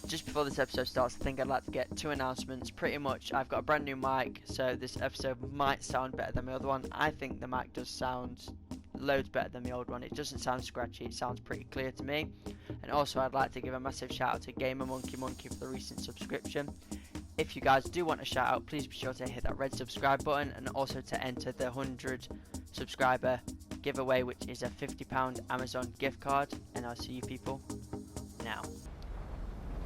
Just before this episode starts, I think I'd like to get two announcements. Pretty much, I've got a brand new mic, so this episode might sound better than the other one. I think the mic does sound loads better than the old one. It doesn't sound scratchy, it sounds pretty clear to me. And also, I'd like to give a massive shout out to Gamer Monkey for the recent subscription. If you guys do want a shout out, please be sure to hit that red subscribe button, and also to enter the 100 subscriber giveaway, which is a £50 Amazon gift card. And I'll see you people now.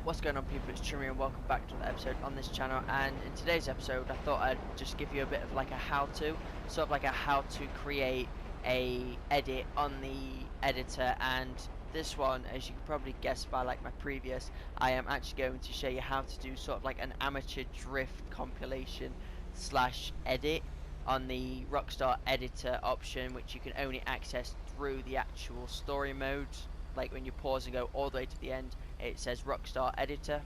What's going on, people? It's Chummy and welcome back to another episode on this channel. And in today's episode, I thought I'd just give you a bit of like a how-to, sort of like a how to create a edit on the editor. And this one, as you can probably guess by like my previous, I am actually going to show you how to do sort of like an amateur drift compilation slash edit on the Rockstar editor option, which you can only access through the actual story mode. Like when you pause and go all the way to the end, it says Rockstar editor.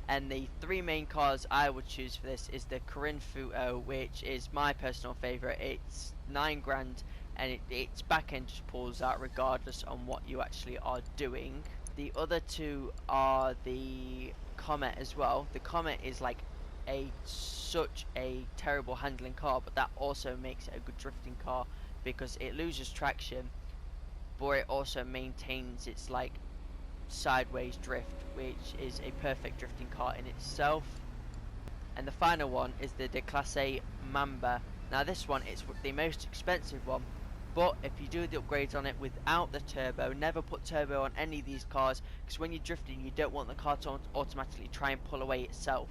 And the three main cars I would choose for this is the Corinne Futo, which is my personal favourite. It's £9 and its back end just pulls out regardless on what you actually are doing. The other two are the Comet as well. The Comet is like such a terrible handling car, but that also makes it a good drifting car because it loses traction, but it also maintains its like sideways drift, which is a perfect drifting car in itself. And the final one is the Declasse Mamba. Now this one is the most expensive one, but if you do the upgrades on it without the turbo, never put turbo on any of these cars, because when you're drifting you don't want the car to automatically try and pull away itself.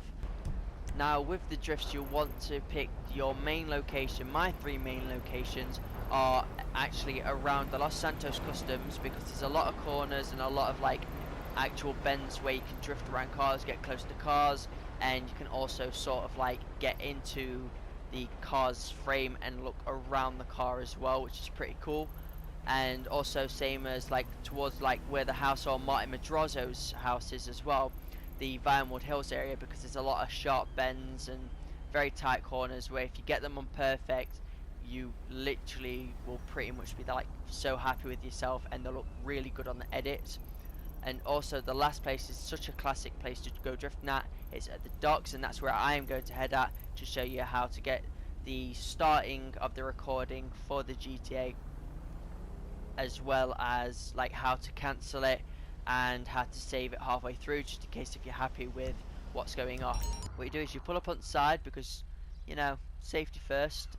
Now with the drifts, you'll want to pick your main location. My three main locations are actually around the Los Santos Customs, because there's a lot of corners and a lot of like actual bends where you can drift around cars, get close to cars, and you can also sort of like get into the car's frame and look around the car as well, which is pretty cool. And also same as like towards like where the house or Martin Madrazo's house is as well, the Vinewood Hills area, because there's a lot of sharp bends and very tight corners where if you get them on perfect, you literally will pretty much be like so happy with yourself, and they'll look really good on the edit. And also the last place is such a classic place to go drifting at. It's at the docks, and that's where I am going to head at to show you how to get the starting of the recording for the GTA, as well as like how to cancel it and how to save it halfway through, just in case if you're happy with what's going on. What you do is you pull up on the side, because you know, safety first.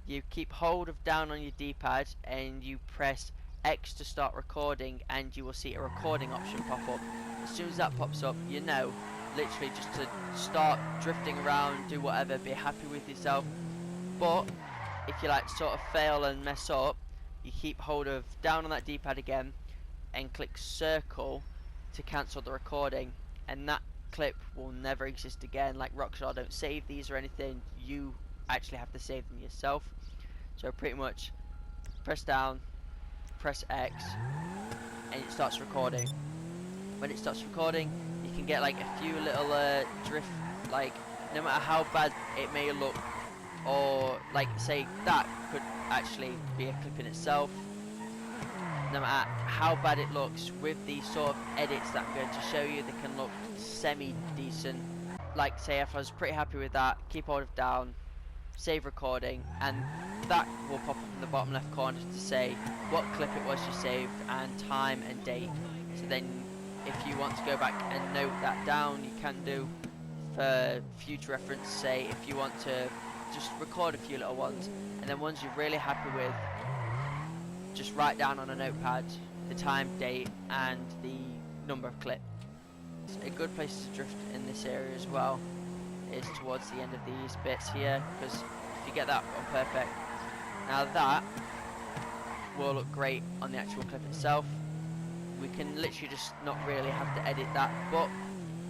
You keep hold of down on your D-pad and you press X to start recording, and you will see a recording option pop up. As soon as that pops up, you know literally just to start drifting around, do whatever, be happy with yourself. But if you like sort of fail and mess up, you keep hold of down on that D-pad again and click circle to cancel the recording, and that clip will never exist again. Like Rockstar don't save these or anything, you actually have to save them yourself. So pretty much press down, press X, and it starts recording. When it starts recording, you can get like a few little drift, like no matter how bad it may look, or like say that could actually be a clip in itself. No matter how bad it looks, with these sort of edits that I'm going to show you, they can look semi-decent. Like say if I was pretty happy with that, keep hold of down, save recording, and that will pop up in the bottom left corner to say what clip it was you saved and time and date. So then if you want to go back and note that down, you can do for future reference. Say if you want to just record a few little ones, and then ones you're really happy with, just write down on a notepad the time, date, and the number of clip. A good place to drift in this area as well is towards the end of these bits here, because if you get that on perfect, now that will look great on the actual clip itself. We can literally just not really have to edit that, but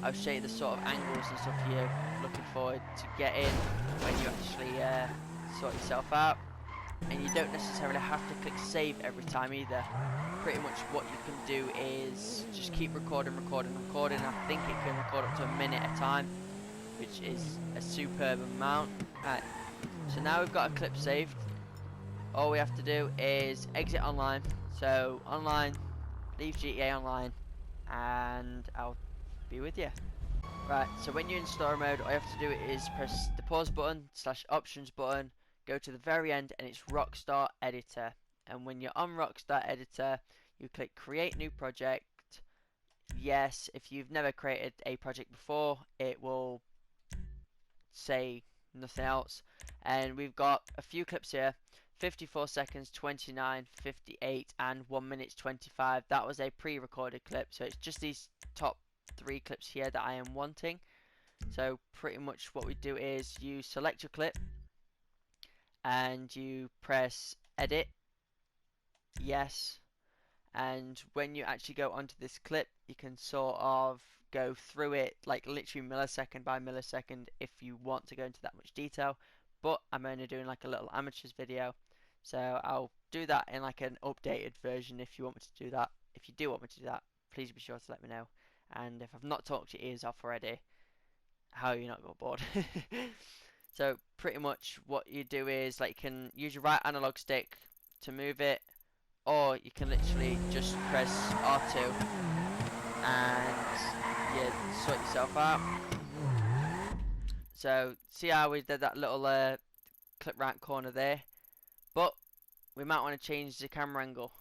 I'll show you the sort of angles and stuff you're looking forward to get in when you actually sort yourself out. And you don't necessarily have to click save every time either. Pretty much what you can do is just keep recording. I think it can record up to a minute at a time, which is a superb amount. Right, so now we've got a clip saved. All we have to do is exit online. So online, leave GTA Online, and I'll be with you. Right, so when you're in story mode, all you have to do is press the pause button / options button, go to the very end, and it's Rockstar Editor. And when you're on Rockstar Editor, you click create new project. Yes, if you've never created a project before, it will say nothing else. And we've got a few clips here: 54 seconds, 29, 58, and 1 minute 25. That was a pre-recorded clip, so it's just these top 3 clips here that I am wanting. So pretty much what we do is you select your clip and you press edit, yes, and when you actually go onto this clip, you can sort of go through it like literally millisecond by millisecond if you want to go into that much detail, but I'm only doing like a little amateurs video, so I'll do that in like an updated version if you want me to do that. If you do want me to do that, please be sure to let me know. And if I've not talked your ears off already, how you not got bored? So pretty much what you do is like you can use your right analog stick to move it, or you can literally just press R2 and you sort yourself out. So see how we did that little clip right corner there, but we might want to change the camera angle.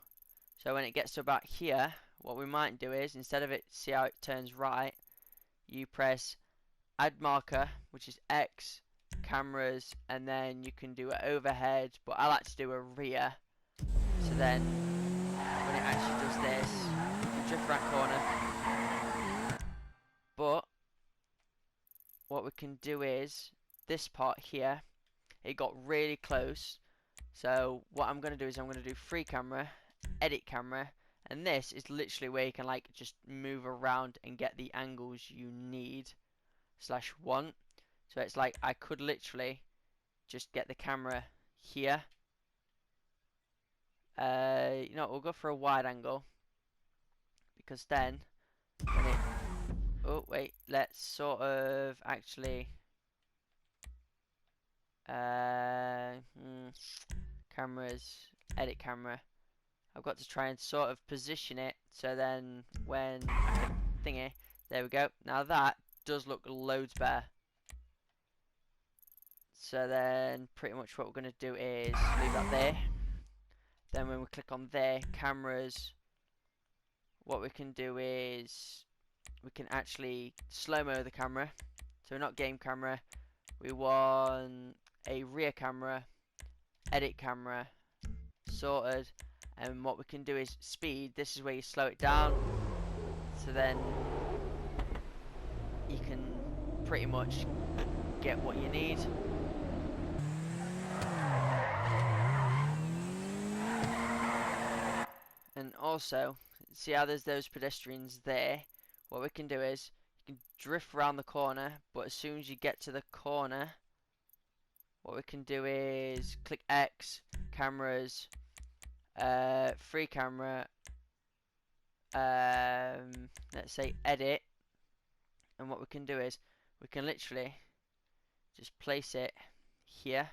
So when it gets to about here, what we might do is, instead of it, see how it turns right, you press add marker, which is X, cameras, and then you can do an overhead, but I like to do a rear. So then when it actually does this, you can drift right corner. But what we can do is this part here, it got really close. So what I'm going to do is I'm going to do free camera, edit camera, and this is literally where you can like just move around and get the angles you need / want. So it's like I could literally just get the camera here. You know, we'll go for a wide angle, because then when it, oh wait, let's sort of actually cameras, edit camera. I've got to try and sort of position it so then when I can thingy, there we go. Now that does look loads better. So then pretty much what we're going to do is leave that there. Then when we click on there, cameras, what we can do is we can actually slow-mo the camera. So not game camera, we want a rear camera, edit camera, sorted, and what we can do is speed. This is where you slow it down, so then you can pretty much get what you need. And also, see how there's those pedestrians there? What we can do is you can drift around the corner, but as soon as you get to the corner, what we can do is click X, cameras, free camera, let's say edit, and what we can do is we can literally just place it here.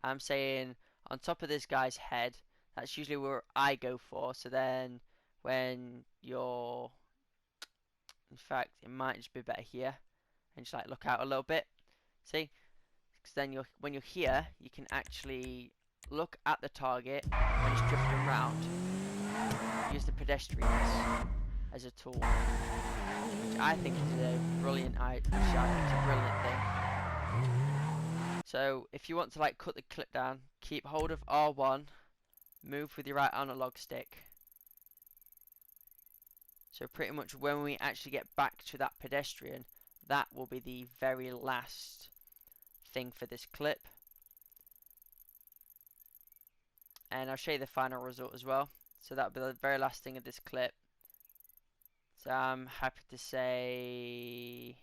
I'm saying on top of this guy's head. That's usually where I go for. So then when you're, in fact, it might just be better here, and just like look out a little bit. See, because then when you're here, you can actually look at the target when it's drifting around. Use the pedestrians as a tool, which I think is a brilliant thing. So if you want to like cut the clip down, keep hold of R1, move with your right analog stick. So pretty much when we actually get back to that pedestrian, that will be the very last thing for this clip. And I'll show you the final result as well. So that'll be the very last thing of this clip. So I'm happy to say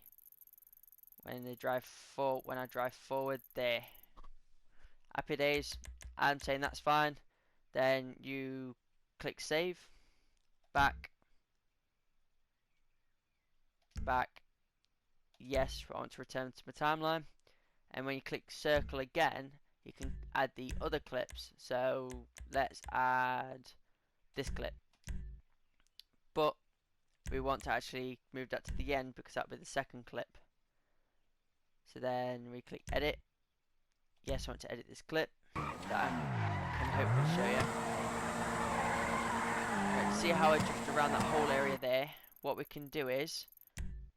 when I drive forward there. Happy days. I'm saying that's fine. Then you click save, back, yes, I want to return to my timeline. And when you click circle again, you can add the other clips. So let's add this clip. But we want to actually move that to the end because that'll be the second clip. So then we click edit. Yes, I want to edit this clip that I can hopefully show you. Right, see how I drift around that whole area there? What we can do is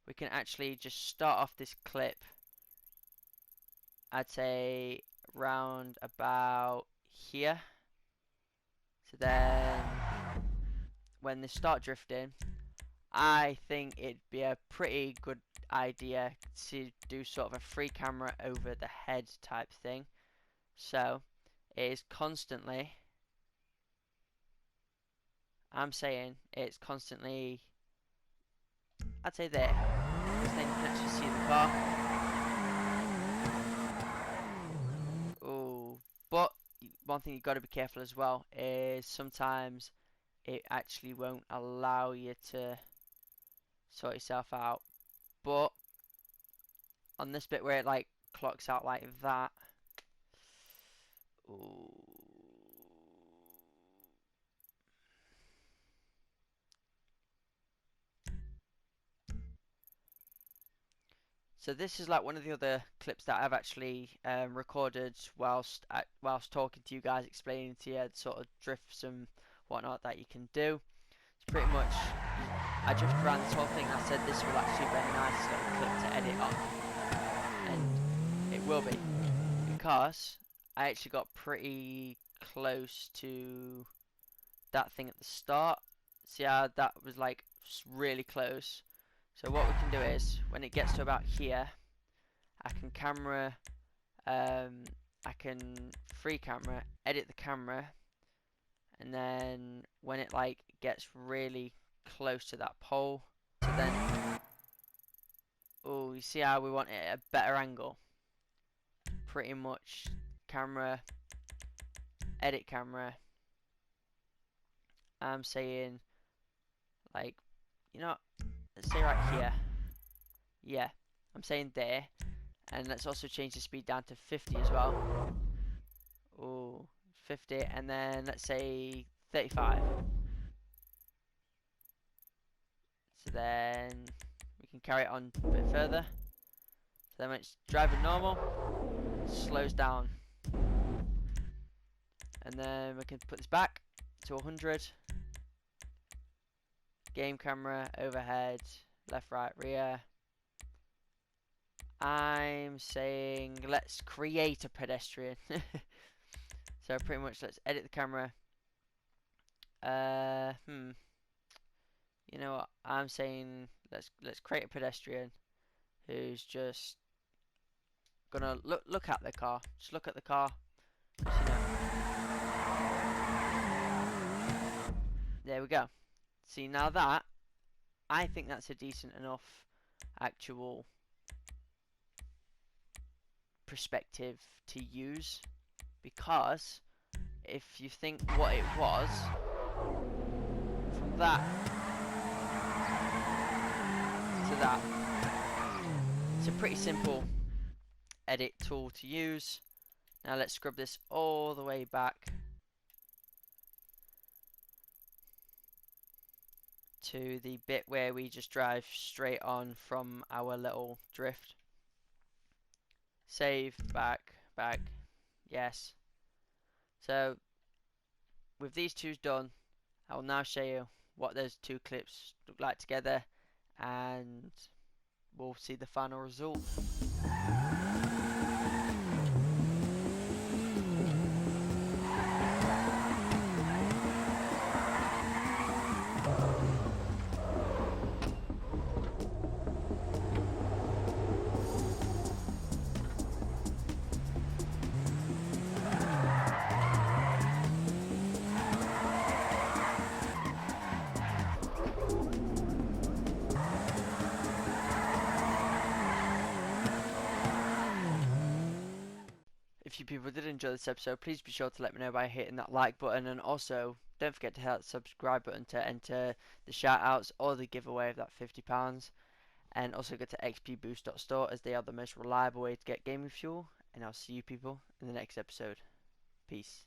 we can actually just start off this clip, I'd say round about here. So then when they start drifting, I think it'd be a pretty good idea to do sort of a free camera over the head type thing. So it is constantly, I'm saying it's constantly, I'd say there, because then you can actually see the car. Oh, but one thing you've got to be careful as well is sometimes it actually won't allow you to sort yourself out. But on this bit where it like clocks out like that, ooh. So this is like one of the other clips that I've actually recorded whilst talking to you guys, explaining to you the sort of drifts and whatnot that you can do. It's pretty much, I drift around this whole thing and I said this will actually be a nice little clip to edit on. And it will be, because I actually got pretty close to that thing at the start. See how that was like really close? So what we can do is, when it gets to about here, I can camera, I can free camera, edit the camera, and then when it like gets really close to that pole, so then, oh, you see how we want it at a better angle? Pretty much camera, edit camera. I'm saying, like, you know, let's say right here. Yeah, I'm saying there. And let's also change the speed down to 50 as well. Ooh, 50, and then let's say 35. So then we can carry it on a bit further. So then when it's driving normal, it slows down. And then we can put this back to 100. Game camera, overhead, left, right, rear. I'm saying let's create a pedestrian. So pretty much let's edit the camera. You know what? I'm saying let's create a pedestrian who's just gonna look at the car. Just look at the car. 'Cause, you know. There we go. See, now that, I think that's a decent enough actual perspective to use, because if you think what it was from that to that, it's a pretty simple edit tool to use. Now let's scrub this all the way back to the bit where we just drive straight on from our little drift. Save, back, yes. So with these two done, I will now show you what those two clips look like together, and we'll see the final result. If you people did enjoy this episode, please be sure to let me know by hitting that like button, and also don't forget to hit that subscribe button to enter the shout outs or the giveaway of that £50, and also go to xpboost.store, as they are the most reliable way to get gaming fuel. And I'll see you people in the next episode. Peace.